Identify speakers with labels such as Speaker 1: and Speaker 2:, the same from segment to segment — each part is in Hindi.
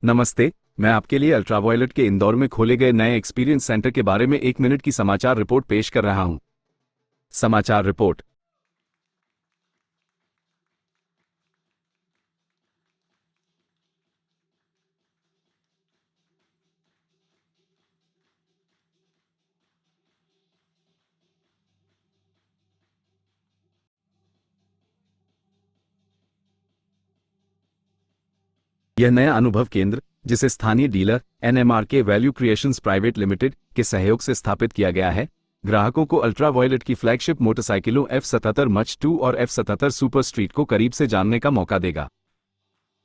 Speaker 1: नमस्ते। मैं आपके लिए अल्ट्रावायलेट के इंदौर में खोले गए नए एक्सपीरियंस सेंटर के बारे में 1 मिनट की समाचार रिपोर्ट पेश कर रहा हूं। समाचार रिपोर्ट। यह नया अनुभव केंद्र, जिसे स्थानीय dealer NMRK value creations private limited के सहयोग से स्थापित किया गया है, ग्राहकों को अल्ट्रावायलेट की फ्लैगशिप मोटरसाइकिलों F77 मच 2 और F77 सुपर स्ट्रीट को करीब से जानने का मौका देगा।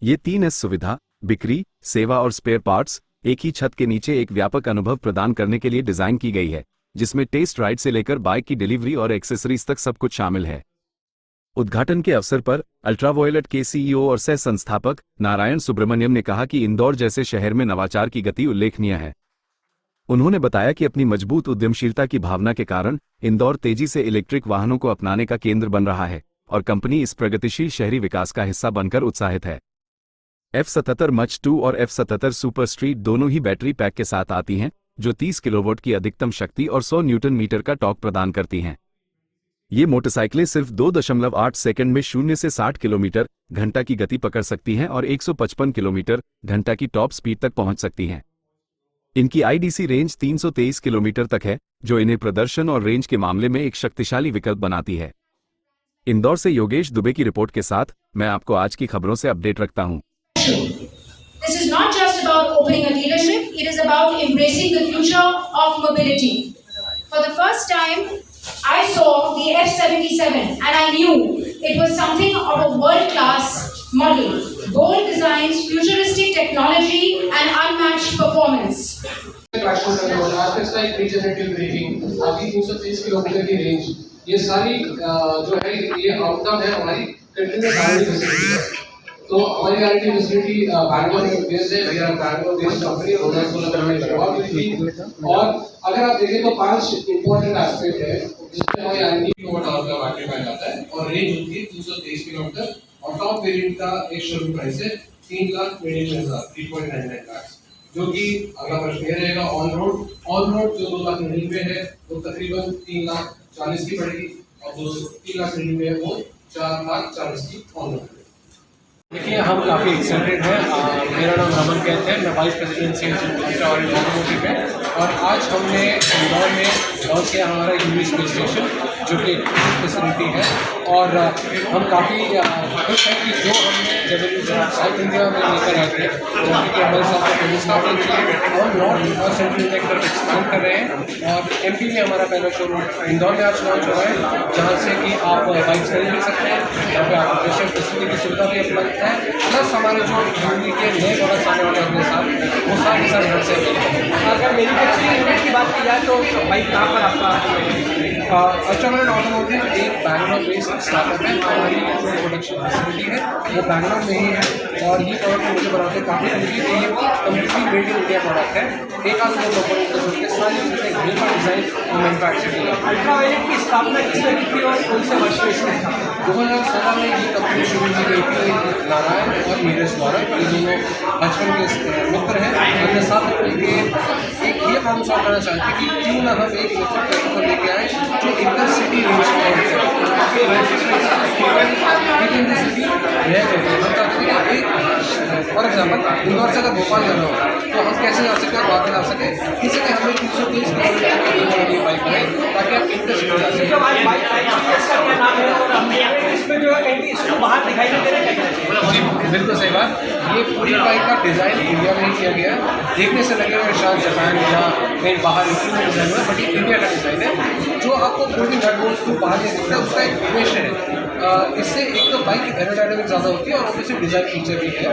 Speaker 1: ये 3S सुविधा, बिक्री, सेवा और स्पेयर पार्ट्स एक ही छत के नीचे एक व्यापक अनुभव प्रदान करने के लिए डिजाइन की गई है, जिसमें टेस्ट राइड से लेकर बाइक की डिलीवरी और एक्सेसरीज तक सब कुछ शामिल है। उद्घाटन के अवसर पर अल्ट्रावायलेट के CEO और सह संस्थापक नारायण सुब्रमण्यम ने कहा कि इंदौर जैसे शहर में नवाचार की गति उल्लेखनीय है। उन्होंने बताया कि अपनी मजबूत उद्यमशीलता की भावना के कारण इंदौर तेजी से इलेक्ट्रिक वाहनों को अपनाने का केंद्र बन रहा है और कंपनी इस प्रगतिशील शहरी विकास का हिस्सा बनकर उत्साहित है। F77 मच 2 और F77 सुपर स्ट्रीट दोनों ही बैटरी पैक के साथ आती हैं, जो 30 किलोवाट की अधिकतम शक्ति और 100 न्यूटन मीटर का टॉर्क प्रदान करती हैं। ये मोटरसाइकिलें सिर्फ 2.8 सेकंड में 0 से 60 किलोमीटर घंटा की गति पकड़ सकती हैं और 155 किलोमीटर घंटा की टॉप स्पीड तक पहुंच सकती हैं। इनकी IDC रेंज 323 किलोमीटर तक है, जो इन्हें प्रदर्शन और रेंज के मामले में एक शक्तिशाली विकल्प बनाती है। इंदौर से योगेश दुबे की रिपोर्ट के साथ मैं आपको आज की खबरों से अपडेट रखता हूं।
Speaker 2: This is not just about opening a dealership, it is about embracing the future of mobility. For the first time, I saw the F77 and I knew it was something of a world-class model. Bold designs, futuristic technology and unmatched performance.
Speaker 3: Regenerative braking, अभी 230 किलोमीटर की रेंज, ये सारी जो है ये आउटकम है हमारी कंटिन्यूअस गारंटी फैसिलिटी है। तो हमारी गारंटी फैसिलिटी बैंगलोर में बेस्ड है, we are Bangalore based company, 2016 में शुरुआत हुई थी। और अगर आप देखें तो 5 इंपॉर्टेंट एस्पेक्ट है जिसमें हमारी गारंटी किलोवाट का बैटरी पैक आता है और रेंज होती है 223 किलोमीटर और टॉप वेरिएंट का एक शोरूम प्राइस है 3,99,000 लाख, जो कि अगला प्रश्न ये रहेगा ऑन रोड जो 2,99,000 है वो तकरीबन 3,40,000 की पड़ेगी और जो 3,99,000 है वो 4,40,000 की ऑन रोड।
Speaker 4: देखिए, हम काफ़ी एक्साइटेड हैं। मेरा नाम रमन कहते हैं, मैं vice president sales ultraviolet automotive है और आज हमने इंदौर में लॉन्च किया हमारा यूवी स्पेस स्टेशन, जो कि एक फैसिलिटी है और हम काफ़ी खुश हैं कि जो हमने साउथ इंडिया में लेकर आए थे, जैसे कि हमारे साथ और नॉर्थ और सेंट्रल इंडिया की तरफ एक्सपांड कर रहे हैं और MP में हमारा पहला शोरूम इंदौर में आज लॉन्च हो रहा है, जहाँ से कि आप बाइक्स खरीद भी सकते हैं। यहाँ पे आप प्रेशर फैसिलिटी की सुविधा भी उपलब्ध है, प्लस हमारे जो यूवी के नए प्रोडक्ट्स आने वाले अपने साथ वो सारे सर घर से।
Speaker 5: अगर मैन्युफैक्चरिंग यूनिट की बात की जाए तो बाइक कहाँ पर आपका
Speaker 4: अल्ट्रावायलेट ऑटोमोटिव एक बैंगलोर बेस्ड स्टार्टअप है। हमारी जो प्रोडक्शन फैसिलिटी है वो बैंगलोर में ही है और ये प्रोडक्ट मुझे बनाते काफ़ी खुशी है। ये completely made in India product है। एक आध दो कंपनी सारी चीज़ें डिज़ाइन और मैन्युफैक्चरिंग है।
Speaker 5: अल्ट्रावायलेट की स्थापना किस तरह की थी और कौन से वर्ष में इसने था?
Speaker 4: 2016 में ये कंपनी शुरू की गई थी नारायण और नीरज द्वारा। ये दोनों बचपन के मित्र हैं। हमने साथ मिलकर एक ये प्रॉब्लम सॉल्व करना चाहते हैं कि क्यों ना हम एक इलेक्ट्रिक व्हीकल को लेके आए जो इंटर सिटी रेंज सिटी रह गए। हम चाहते हैं कि एक फॉर एग्जाम्पल इंदौर से अगर भोपाल जाना हो तो हम कैसे जा सकते हैं और वापस आ सकें, इसलिए हमने 330 किलोमीटर की रेंज वाली बाइक बनाई ताकि आप इंटर सिटी जा सकें।
Speaker 5: इसका क्या नाम है और हमने इसमें जो है कहीं इसको बाहर दिखाई नहीं दे रहा है?
Speaker 4: जी बिल्कुल सही बात। ये पूरी बाइक का डिज़ाइन इंडिया में ही किया गया है। देखने से लगेगा शायद जापान या कहीं बाहर इटली में डिज़ाइन हुआ, बट ये इंडिया का डिज़ाइन है। जो आपको पूरी नटबोल्ट्स को बाहर नहीं दिखता है उसका एक इनोवेशन है। इससे एक तो बाइक की एरोडायनामिक ज़्यादा होती है और ऑब्वियसली डिज़ाइन फीचर भी है।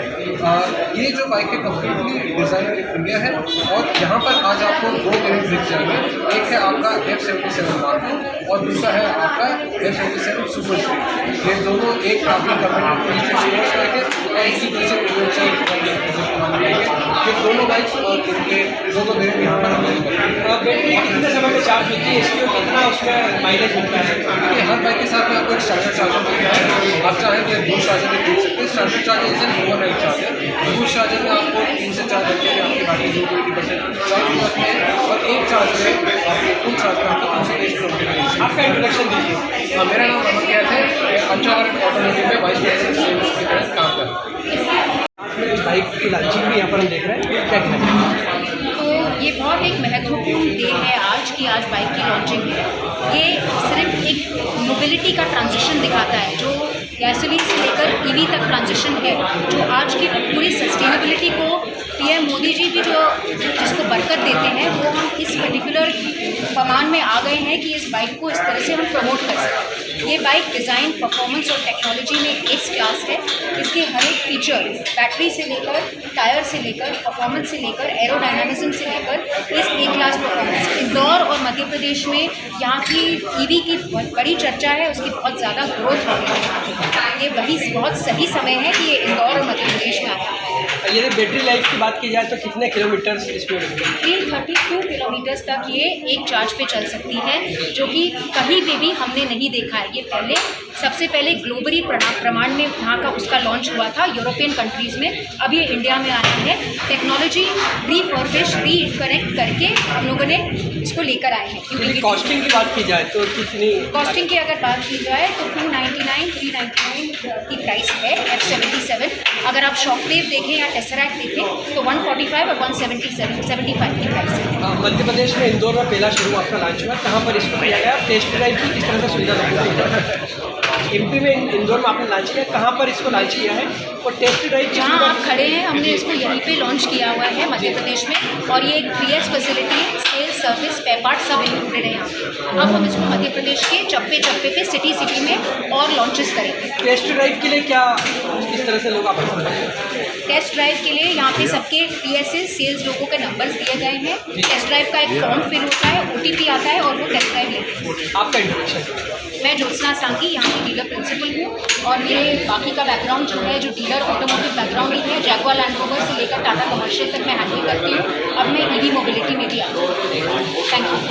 Speaker 4: ये जो बाइक है कम्प्लीटली डिज़ाइनर इन इंडिया है और यहाँ पर आज आपको 2 वेरिएंट दिख जाएंगे। एक है आपका F77 मार्क और दूसरा है आपका F77 सुपर स्ट्रीट। ये दोनों एक काफ़ी कम्प्लीटली बाइक है और इसी तरह से ये दोनों बाइक्स और इनके दोनों वेरिएंट यहाँ पर अवेलेबल है।
Speaker 5: बैटरी कितने समय में चार्ज होती है? इसकी कितना उसमें माइलेज मिलता है?
Speaker 4: देखिए हर बाइक के साथ में आपको एक स्टैंडर्ड चार्जर मिलता है। आप चाहें तो बूस्ट चार्जर भी खरीद सकते हैं। Standard charger is an overnight charger. Boost charger में आपको 3 से 4 घंटे में आपकी बैटरी 0-80% चार्ज हो जाती है और एक चार्ज में आपको फुल चार्ज में आपको 323 किलोमीटर की रेंज।
Speaker 5: आपका इंट्रोडक्शन दीजिए।
Speaker 4: मेरा नाम रमन कैथ है। मैं अल्ट्रा वायलेट ऑटोमोटिव में वाइस प्रेसिडेंट सेल्स की तरह काम कर रहा हूँ।
Speaker 5: इस बाइक की लॉन्चिंग भी यहाँ पर हम देख रहे हैं, क्या कहना चाहिए?
Speaker 6: तो ये बहुत एक महत्वपूर्ण डे है आज की, आज बाइक की लॉन्चिंग है। ये सिर्फ एक मोबिलिटी का ट्रांजिशन दिखाता है, जो गैसोलीन से लेकर ईवी तक ट्रांजिशन है, जो आज की पूरी सस्टेनेबिलिटी को पीएम मोदी जी भी जिसको बरकत देते हैं, वो हम इस पर्टिकुलर फरमान में आ गए हैं कि इस बाइक को इस तरह से हम प्रमोट कर सकें। ये बाइक डिज़ाइन, परफॉर्मेंस और टेक्नोलॉजी में एस क्लास है। इसके हर एक फीचर, बैटरी से लेकर, टायर से लेकर, परफॉर्मेंस से लेकर, एरोडायनामिज्म से लेकर इस ए क्लास परफॉर्मेंस। इंदौर और मध्य प्रदेश में यहाँ की ईवी की बड़ी चर्चा है, उसकी बहुत ज़्यादा ग्रोथ हो रही है। ये वही बहुत सही समय है कि ये इंदौर और मध्य प्रदेश में आया है।
Speaker 5: यदि बैटरी लाइफ की बात की जाए तो कितने किलोमीटर स्पीड है?
Speaker 6: 332 किलोमीटर तक ये एक चार्ज पे चल सकती है, जो कि कहीं पे भी हमने नहीं देखा है। ये सबसे पहले ग्लोबली प्रमाण में यहाँ का उसका लॉन्च हुआ था यूरोपियन कंट्रीज़ में, अब ये इंडिया में आया है। टेक्नोलॉजी रीफर्बिश, रीकनेक्ट करके हम लोगों ने इसको लेकर आए हैं।
Speaker 5: यदि कॉस्टिंग की बात की जाए तो कितनी?
Speaker 6: कॉस्टिंग की अगर बात की जाए तो 299, 399 की प्राइस है F77। अगर आप शॉकवेव देखें या टेसरैक्ट देखें तो 145 और 175 की प्राइस है।
Speaker 5: मध्य प्रदेश में इंदौर में पहला शोरूम आपका लॉन्च हुआ, कहाँ पर इसको किया गया? टेस्ट ड्राइव की किस तरह से सुविधा मिलती? एमपी में इंदौर में आपने लॉन्च किया, कहाँ पर इसको लॉन्च किया है? और टेस्ट ड्राइव
Speaker 6: जहाँ आप खड़े हैं, हमने इसको यहीं पे लॉन्च किया हुआ है मध्य प्रदेश में, और ये एक 3S facility, sales, service, spare part सब इंक्लूडेड है यहाँ पे। अब हम इसको मध्य प्रदेश के चप्पे चप्पे पे, सिटी में और लॉन्चेस करेंगे।
Speaker 5: टेस्ट ड्राइव के लिए क्या किस तरह से लोग आप
Speaker 6: टेस्ट ड्राइव के लिए यहाँ पे सबके TSS सेल्स लोगों के नंबर्स दिए गए हैं। टेस्ट ड्राइव का एक फॉर्म फिल होता है, OTP आता है और वो टेस्ट ड्राइव लेते हैं।
Speaker 5: आपका इंट्रोडक्शन?
Speaker 6: मैं ज्योत्सना सांगी, यहाँ की डीलर प्रिंसिपल हूँ, और ये बाकी का बैकग्राउंड जो है, जो डीलर ऑटोमोटिव बैकग्राउंड ही है, जैगुआर लैंड रोवर से लेकर टाटा कमर्शियल तक मैं हैंडल करती हूँ। अब मैं EV मोबिलिटी में भी आ रही हूँ। Thank you.